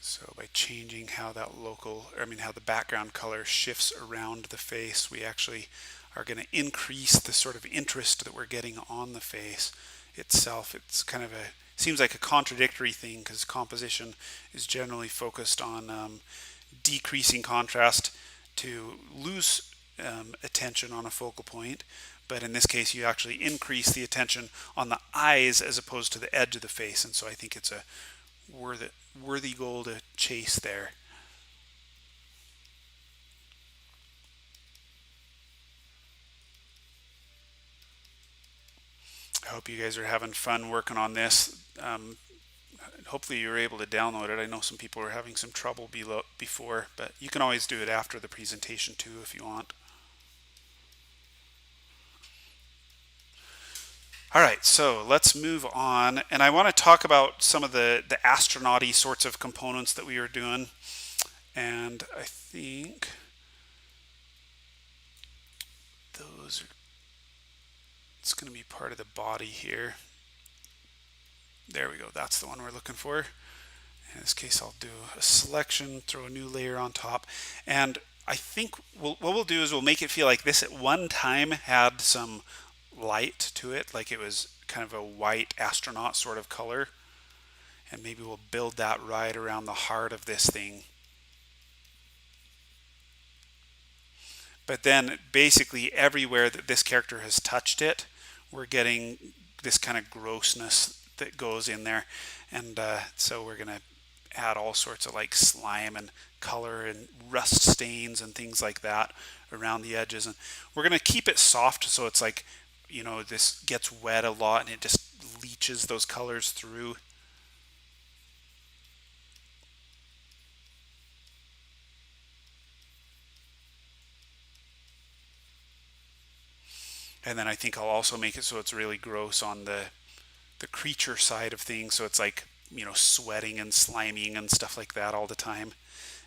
Speaker 1: So by changing how how the background color shifts around the face, we actually are going to increase the sort of interest that we're getting on the face itself. It's kind of seems like a contradictory thing, because composition is generally focused on decreasing contrast to lose attention on a focal point. But in this case, you actually increase the attention on the eyes as opposed to the edge of the face. And so I think it's a worthy goal to chase there. I hope you guys are having fun working on this. Hopefully you were able to download it. I know some people were having some trouble before, but you can always do it after the presentation too if you want. All right, so let's move on, and I want to talk about some of the astronaut-y sorts of components that we were doing, and I think it's going to be part of the body here. There we go, that's the one we're looking for. In this case, I'll do a selection, throw a new layer on top, and I think what we'll do is we'll make it feel like this at one time had some light to it, like it was kind of a white astronaut sort of color, and maybe we'll build that right around the heart of this thing. But then basically everywhere that this character has touched it, we're getting this kind of grossness that goes in there, and so we're gonna add all sorts of like slime and color and rust stains and things like that around the edges, and we're gonna keep it soft so it's like, this gets wet a lot and it just leaches those colors through. And then I think I'll also make it so it's really gross on the creature side of things, so it's like, sweating and sliming and stuff like that all the time.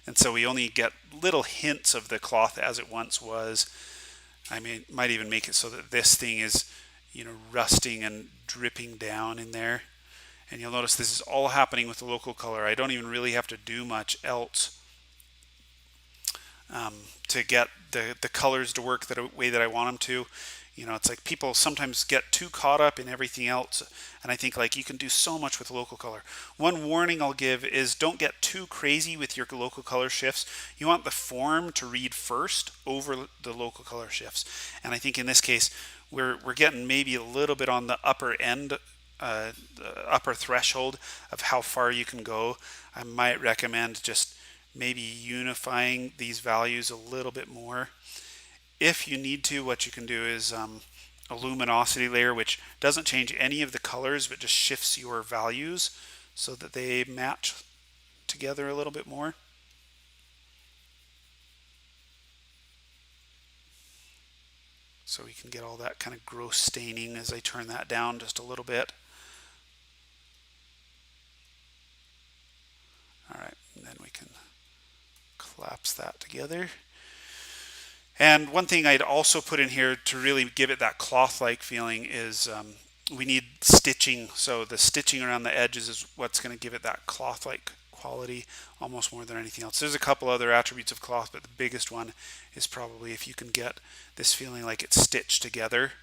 Speaker 1: And so we only get little hints of the cloth as it once was. I might even make it so that this thing is, rusting and dripping down in there. And you'll notice this is all happening with the local color. I don't even really have to do much else to get the colors to work the way that I want them to. It's like people sometimes get too caught up in everything else, and I think like you can do so much with local color. One warning I'll give is don't get too crazy with your local color shifts. You want the form to read first over the local color shifts, and I think in this case we're getting maybe a little bit on the upper end, the upper threshold of how far you can go. I might recommend just maybe unifying these values a little bit more. If you need to, what you can do is a luminosity layer, which doesn't change any of the colors, but just shifts your values so that they match together a little bit more. So we can get all that kind of gross staining as I turn that down just a little bit. All right, and then we can collapse that together. And one thing I'd also put in here to really give it that cloth-like feeling is we need stitching. So the stitching around the edges is what's going to give it that cloth-like quality almost more than anything else. There's a couple other attributes of cloth, but the biggest one is probably if you can get this feeling like it's stitched together.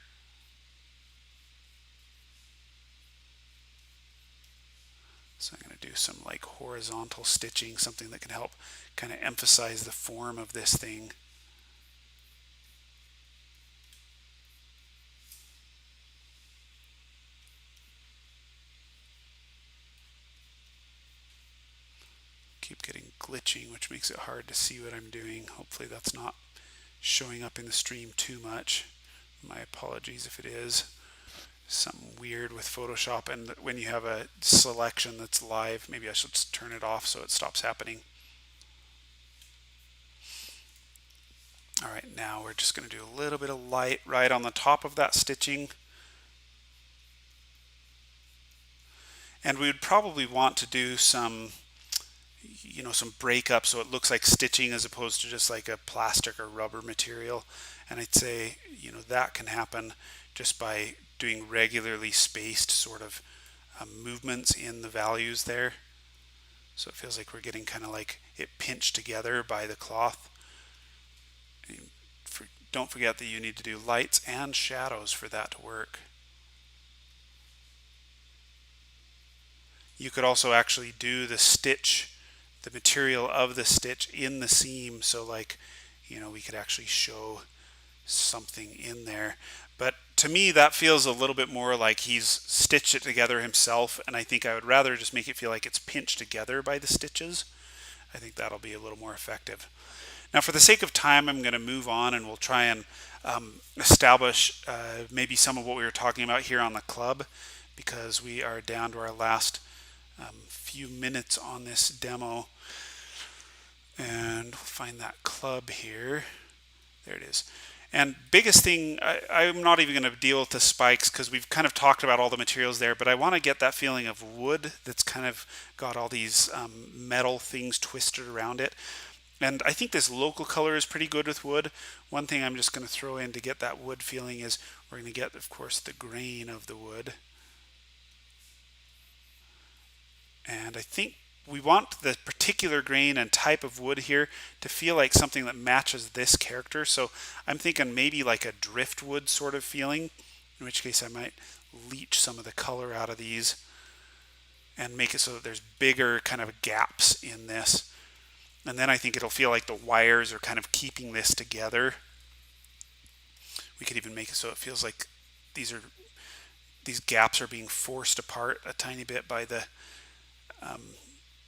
Speaker 1: So I'm going to do some like horizontal stitching, something that can help kind of emphasize the form of this thing. Keep getting glitching, which makes it hard to see what I'm doing. Hopefully that's not showing up in the stream too much. My apologies if it is. Something weird with Photoshop, and when you have a selection that's live, maybe I should turn it off so it stops happening. All right, now we're just going to do a little bit of light right on the top of that stitching. And we would probably want to do some some breakup so it looks like stitching as opposed to just like a plastic or rubber material. And I'd say that can happen just by doing regularly spaced sort of movements in the values there. So it feels like we're getting kind of like it pinched together by the cloth. And don't forget that you need to do lights and shadows for that to work. You could also actually do the stitch, the material of the stitch in the seam, so like we could actually show something in there. But to me that feels a little bit more like he's stitched it together himself, and I think I would rather just make it feel like it's pinched together by the stitches. I think that'll be a little more effective. Now for the sake of time I'm going to move on, and we'll try and establish maybe some of what we were talking about here on the club, because we are down to our last few minutes on this demo. And we'll find that club here. There it is. And biggest thing, I'm not even going to deal with the spikes because we've kind of talked about all the materials there, but I want to get that feeling of wood that's kind of got all these metal things twisted around it. And I think this local color is pretty good with wood. One thing I'm just going to throw in to get that wood feeling is we're going to get, of course, the grain of the wood. And I think we want the particular grain and type of wood here to feel like something that matches this character. So I'm thinking maybe like a driftwood sort of feeling, in which case I might leach some of the color out of these and make it so that there's bigger kind of gaps in this. And then I think it'll feel like the wires are kind of keeping this together. We could even make it so it feels like these gaps are being forced apart a tiny bit by the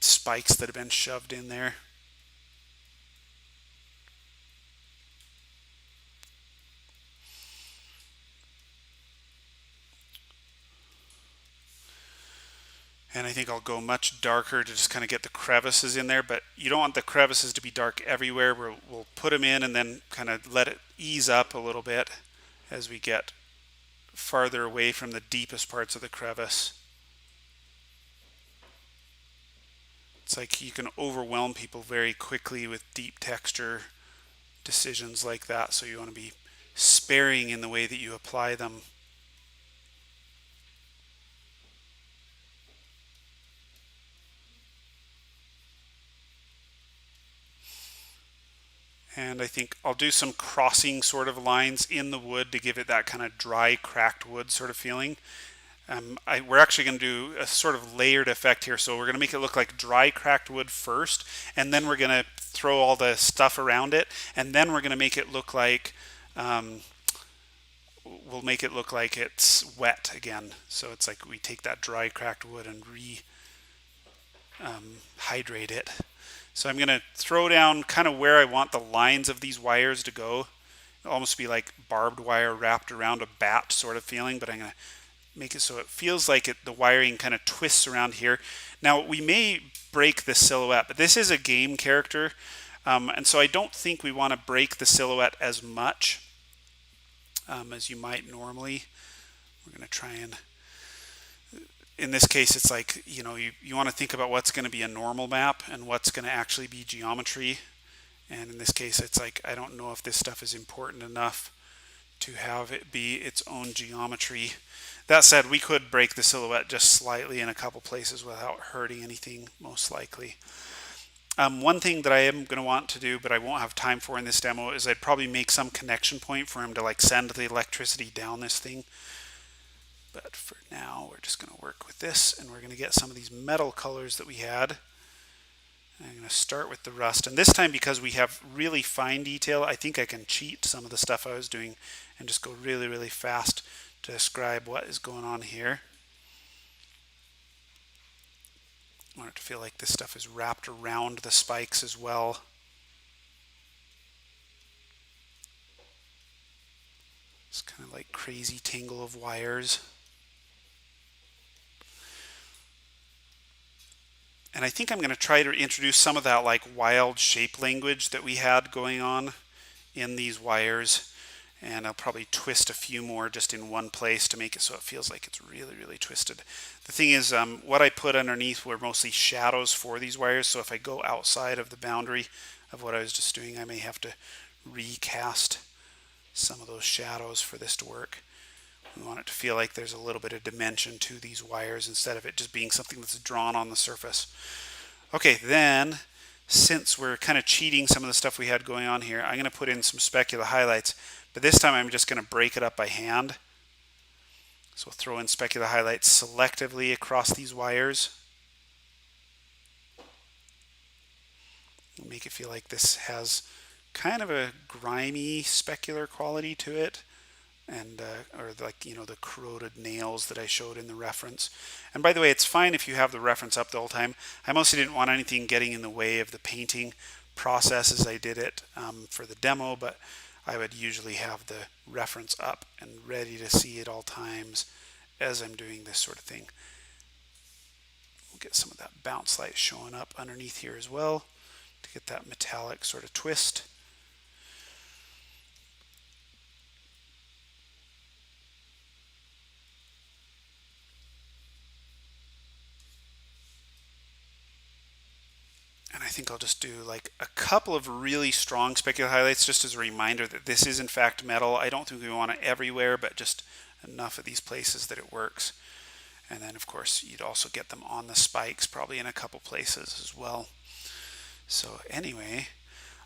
Speaker 1: spikes that have been shoved in there. And I think I'll go much darker to just kind of get the crevices in there, but you don't want the crevices to be dark everywhere. We'll put them in and then kind of let it ease up a little bit as we get farther away from the deepest parts of the crevice. It's like you can overwhelm people very quickly with deep texture decisions like that, so you want to be sparing in the way that you apply them. And I think I'll do some crossing sort of lines in the wood to give it that kind of dry, cracked wood sort of feeling. We're actually going to do a sort of layered effect here. So we're going to make it look like dry cracked wood first, and then we're going to throw all the stuff around it, and then we're going to make it look like we'll make it look like it's wet again. So it's like we take that dry cracked wood and hydrate it. So I'm going to throw down kind of where I want the lines of these wires to go almost be like barbed wire wrapped around a bat sort of feeling, but I'm going to make it so it feels like the wiring kind of twists around here. Now we may break the silhouette, but this is a game character, and so I don't think we want to break the silhouette as much as you might normally. We're going to try and, in this case, it's like, you want to think about what's going to be a normal map and what's going to actually be geometry. And in this case, it's like, I don't know if this stuff is important enough to have it be its own geometry. That said, we could break the silhouette just slightly in a couple places without hurting anything, most likely. One thing that I am going to want to do, but I won't have time for in this demo, is I'd probably make some connection point for him to like send the electricity down this thing. But for now, we're just going to work with this, and we're going to get some of these metal colors that we had. I'm going to start with the rust, and this time, because we have really fine detail, I think I can cheat some of the stuff I was doing and just go really, really fast to describe what is going on here. I want it to feel like this stuff is wrapped around the spikes as well. It's kind of like crazy tangle of wires. And I think I'm going to try to introduce some of that like wild shape language that we had going on in these wires. And I'll probably twist a few more just in one place to make it so it feels like it's really, really twisted. The thing is, what I put underneath were mostly shadows for these wires. So if I go outside of the boundary of what I was just doing, I may have to recast some of those shadows for this to work. We want it to feel like there's a little bit of dimension to these wires instead of it just being something that's drawn on the surface. Okay, then since we're kind of cheating some of the stuff we had going on here, I'm going to put in some specular highlights, but this time I'm just going to break it up by hand. So we'll throw in specular highlights selectively across these wires. Make it feel like this has kind of a grimy specular quality to it. And or like the corroded nails that I showed in the reference. And by the way, it's fine if you have the reference up the whole time. I mostly didn't want anything getting in the way of the painting process as I did it for the demo, but I would usually have the reference up and ready to see at all times as I'm doing this sort of thing. We'll get some of that bounce light showing up underneath here as well to get that metallic sort of twist. And I think I'll just do like a couple of really strong specular highlights just as a reminder that this is in fact metal. I don't think we want it everywhere, but just enough of these places that it works. And then of course you'd also get them on the spikes probably in a couple places as well. So anyway,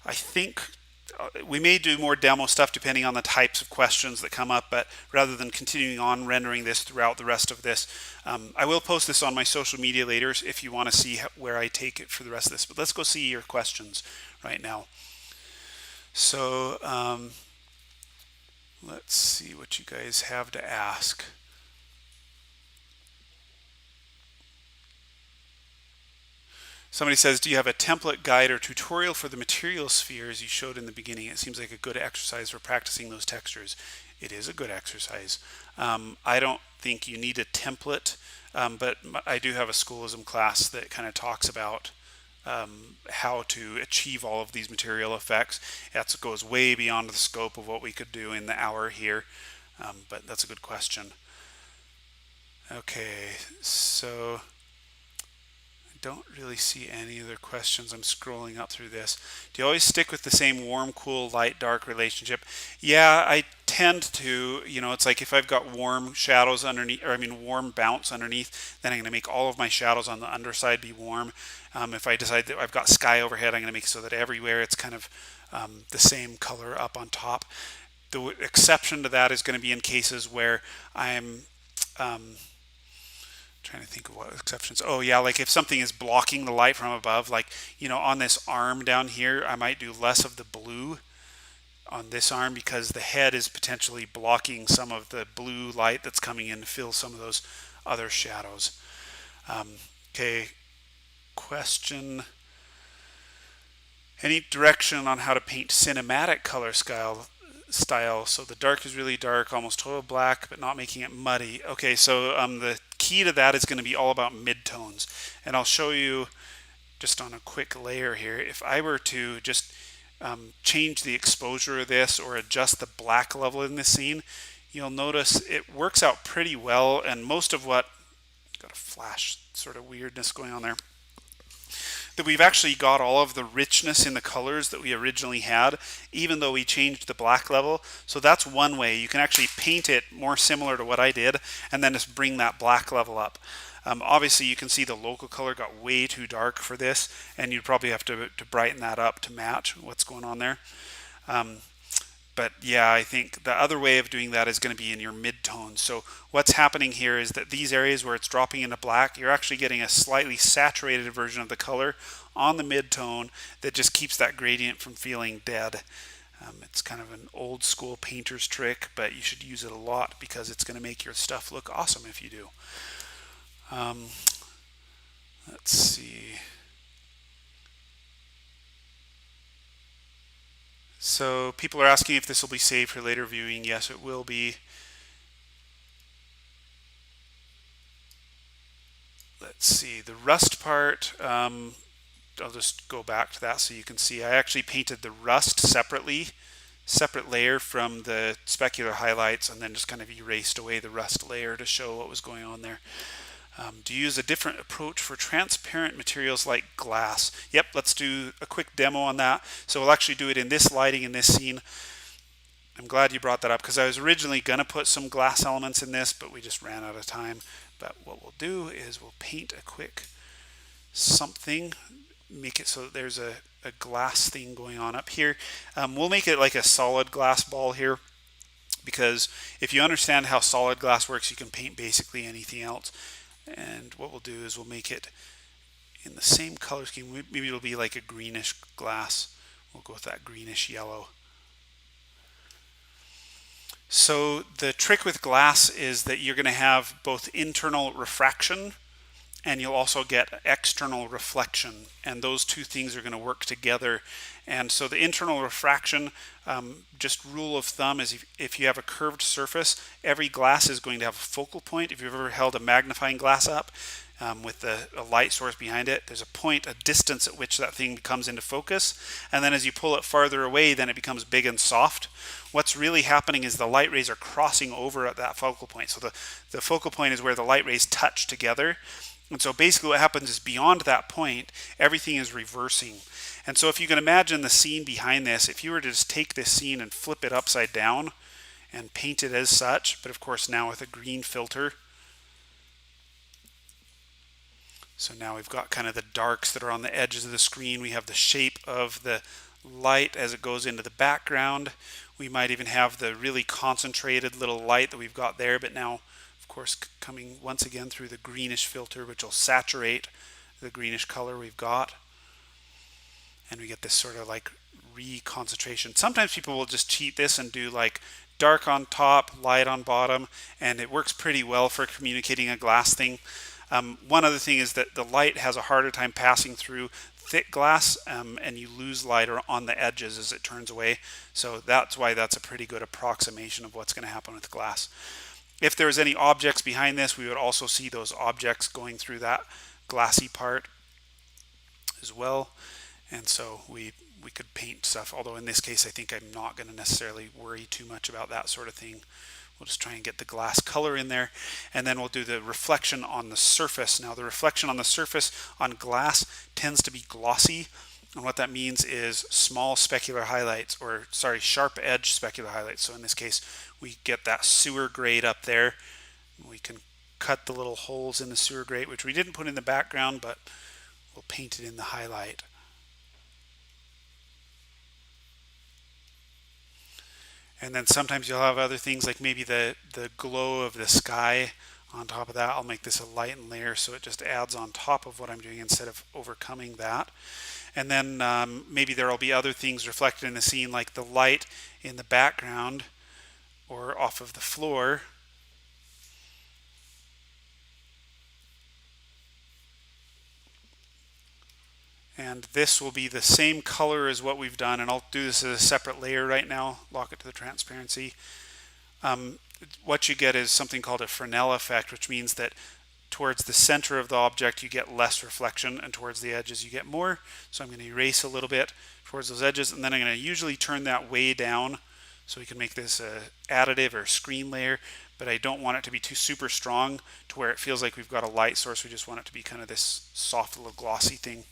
Speaker 1: I think we may do more demo stuff depending on the types of questions that come up, but rather than continuing on rendering this throughout the rest of this, I will post this on my social media later if you want to see where I take it for the rest of this. But let's go see your questions right now. So let's see what you guys have to ask. Somebody says, do you have a template guide or tutorial for the material spheres you showed in the beginning? It seems like a good exercise for practicing those textures. It is a good exercise. I don't think you need a template, but I do have a schoolism class that kind of talks about how to achieve all of these material effects. That goes way beyond the scope of what we could do in the hour here, but that's a good question. Okay, so don't really see any other questions. I'm scrolling up through this. Do you always stick with the same warm, cool, light, dark relationship? Yeah, I tend to. It's like if I've got warm shadows underneath, warm bounce underneath, then I'm going to make all of my shadows on the underside be warm. If I decide that I've got sky overhead, I'm going to make so that everywhere it's kind of the same color up on top. The exception to that is going to be in cases where I'm trying to think of what exceptions. Oh yeah, like if something is blocking the light from above, like on this arm down here, I might do less of the blue on this arm because the head is potentially blocking some of the blue light that's coming in to fill some of those other shadows. Okay, question. Any direction on how to paint cinematic color style. So the dark is really dark, almost total black, but not making it muddy. Okay, so the key to that is going to be all about midtones. And I'll show you just on a quick layer here. If I were to just change the exposure of this or adjust the black level in this scene, you'll notice it works out pretty well. And most of what, got a flash sort of weirdness going on there, that we've actually got all of the richness in the colors that we originally had, even though we changed the black level. So that's one way. You can actually paint it more similar to what I did and then just bring that black level up. Obviously, you can see the local color got way too dark for this, and you'd probably have to brighten that up to match what's going on there. But yeah, I think the other way of doing that is going to be in your midtones. So what's happening here is that these areas where it's dropping into black, you're actually getting a slightly saturated version of the color on the midtone that just keeps that gradient from feeling dead. It's kind of an old school painter's trick, but you should use it a lot because it's going to make your stuff look awesome if you do. Let's see. So people are asking if this will be saved for later viewing. Yes, it will be. Let's see, the rust part, I'll just go back to that so you can see. I actually painted the rust separately, separate layer from the specular highlights, and then just kind of erased away the rust layer to show what was going on there. Do you use a different approach for transparent materials like glass? Yep, let's do a quick demo on that. So we'll actually do it in this lighting in this scene. I'm glad you brought that up because I was originally going to put some glass elements in this, but we just ran out of time. But what we'll do is we'll paint a quick something, make it so that there's a glass thing going on up here. We'll make it like a solid glass ball here, because if you understand how solid glass works, you can paint basically anything else. And what we'll do is we'll make it in the same color scheme. Maybe it'll be like a greenish glass. We'll go with that greenish yellow. So the trick with glass is that you're going to have both internal refraction and you'll also get external reflection, and those two things are going to work together. And so the internal refraction, just rule of thumb, is if you have a curved surface, every glass is going to have a focal point. If you've ever held a magnifying glass up with a light source behind it, there's a point, a distance at which that thing comes into focus, and then as you pull it farther away, then it becomes big and soft. What's really happening is the light rays are crossing over at that focal point. So the focal point is where the light rays touch together. And so basically what happens is beyond that point, everything is reversing. And so if you can imagine the scene behind this, if you were to just take this scene and flip it upside down and paint it as such, but of course now with a green filter. So now we've got kind of the darks that are on the edges of the screen. We have the shape of the light as it goes into the background. We might even have the really concentrated little light that we've got there, but now of course coming once again through the greenish filter, which will saturate the greenish color we've got, and we get this sort of like reconcentration. Sometimes people will just cheat this and do like dark on top, light on bottom, and it works pretty well for communicating a glass thing. One other thing is that the light has a harder time passing through thick glass, and you lose light on the edges as it turns away. So that's why that's a pretty good approximation of what's going to happen with glass. If there's any objects behind this, we would also see those objects going through that glassy part as well. And so we could paint stuff, although in this case I think I'm not going to necessarily worry too much about that sort of thing. We'll just try and get the glass color in there, and then we'll do the reflection on the surface. Now the reflection on the surface on glass tends to be glossy, and what that means is small specular highlights, or sorry, sharp edge specular highlights. So in this case we get that sewer grate up there. We can cut the little holes in the sewer grate, which we didn't put in the background, but we'll paint it in the highlight. And then sometimes you'll have other things like maybe the glow of the sky on top of that. I'll make this a lighten layer so it just adds on top of what I'm doing instead of overcoming that. And then maybe there will be other things reflected in the scene, like the light in the background or off of the floor. And this will be the same color as what we've done, and I'll do this as a separate layer right now, lock it to the transparency. What you get is something called a Fresnel effect, which means that towards the center of the object you get less reflection, and towards the edges you get more. So I'm going to erase a little bit towards those edges, and then I'm going to usually turn that way down so we can make this a additive or screen layer, but I don't want it to be too super strong to where it feels like we've got a light source. We just want it to be kind of this soft little glossy thing.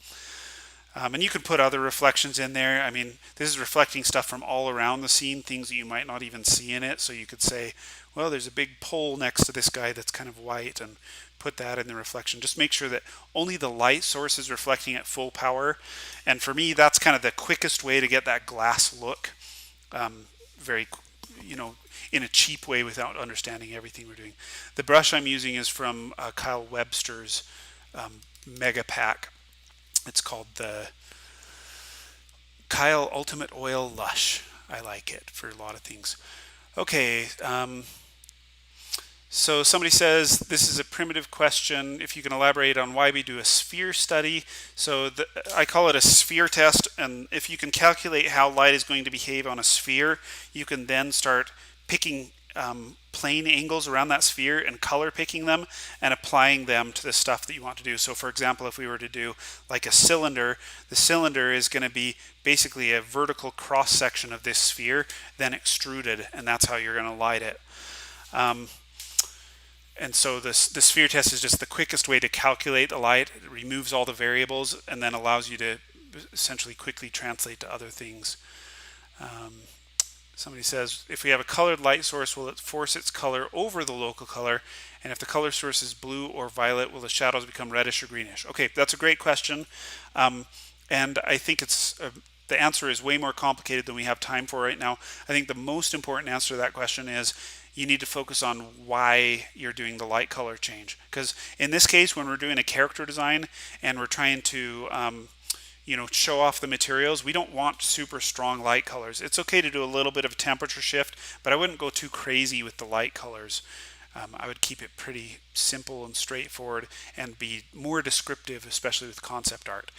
Speaker 1: And you can put other reflections in there. I mean, this is reflecting stuff from all around the scene, things that you might not even see in it. So you could say, well, there's a big pole next to this guy that's kind of white, and put that in the reflection. Just make sure that only the light source is reflecting at full power. And for me, that's kind of the quickest way to get that glass look, very, in a cheap way without understanding everything we're doing. The brush I'm using is from Kyle Webster's Mega Pack. It's called the Kyle Ultimate Oil Lush. I like it for a lot of things. Okay, so somebody says, this is a primitive question, if you can elaborate on why we do a sphere study. So I call it a sphere test, and if you can calculate how light is going to behave on a sphere, you can then start picking plane angles around that sphere and color picking them and applying them to the stuff that you want to do. So for example, if we were to do like a cylinder, the cylinder is going to be basically a vertical cross section of this sphere, then extruded, and that's how you're going to light it. And so the sphere test is just the quickest way to calculate the light. It removes all the variables and then allows you to essentially quickly translate to other things. Somebody says, if we have a colored light source, will it force its color over the local color? And if the color source is blue or violet, will the shadows become reddish or greenish? Okay, that's a great question. And I think the answer is way more complicated than we have time for right now. I think the most important answer to that question is you need to focus on why you're doing the light color change. Because in this case, when we're doing a character design and we're trying to show off the materials, we don't want super strong light colors. It's okay to do a little bit of a temperature shift, but I wouldn't go too crazy with the light colors. I would keep it pretty simple and straightforward and be more descriptive, especially with concept art.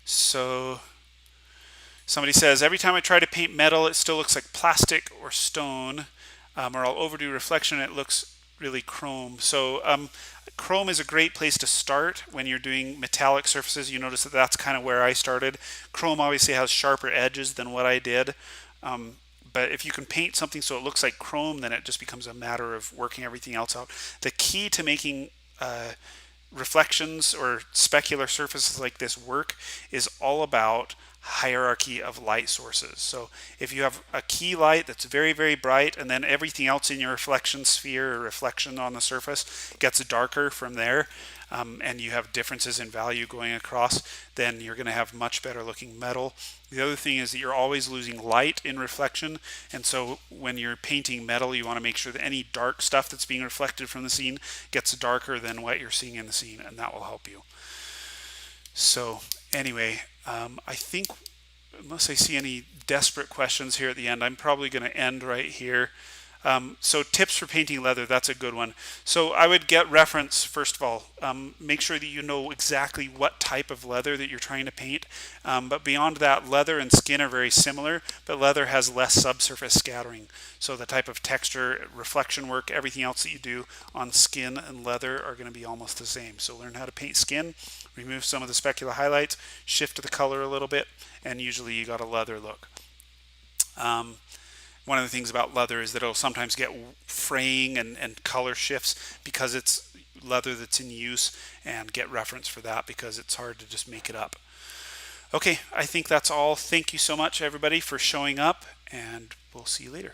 Speaker 1: So somebody says, every time I try to paint metal, it still looks like plastic or stone, or I'll overdo reflection, it looks really chrome. So chrome is a great place to start when you're doing metallic surfaces. You notice that that's kind of where I started. Chrome obviously has sharper edges than what I did. But if you can paint something so it looks like chrome, then it just becomes a matter of working everything else out. The key to making reflections or specular surfaces like this work is all about hierarchy of light sources. So if you have a key light that's very, very bright, and then everything else in your reflection sphere or reflection on the surface gets darker from there, and you have differences in value going across, then you're going to have much better looking metal. The other thing is that you're always losing light in reflection, and so when you're painting metal, you want to make sure that any dark stuff that's being reflected from the scene gets darker than what you're seeing in the scene, and that will help you. So anyway, I think, unless I see any desperate questions here at the end, I'm probably going to end right here. So tips for painting leather, that's a good one. So I would get reference, first of all. Make sure that you know exactly what type of leather that you're trying to paint. But beyond that, leather and skin are very similar, but leather has less subsurface scattering. So the type of texture, reflection work, everything else that you do on skin and leather are going to be almost the same. So learn how to paint skin, remove some of the specular highlights, shift the color a little bit, and usually you got a leather look. One of the things about leather is that it'll sometimes get fraying and color shifts because it's leather that's in use, and get reference for that because it's hard to just make it up. Okay, I think that's all. Thank you so much, everybody, for showing up, and we'll see you later.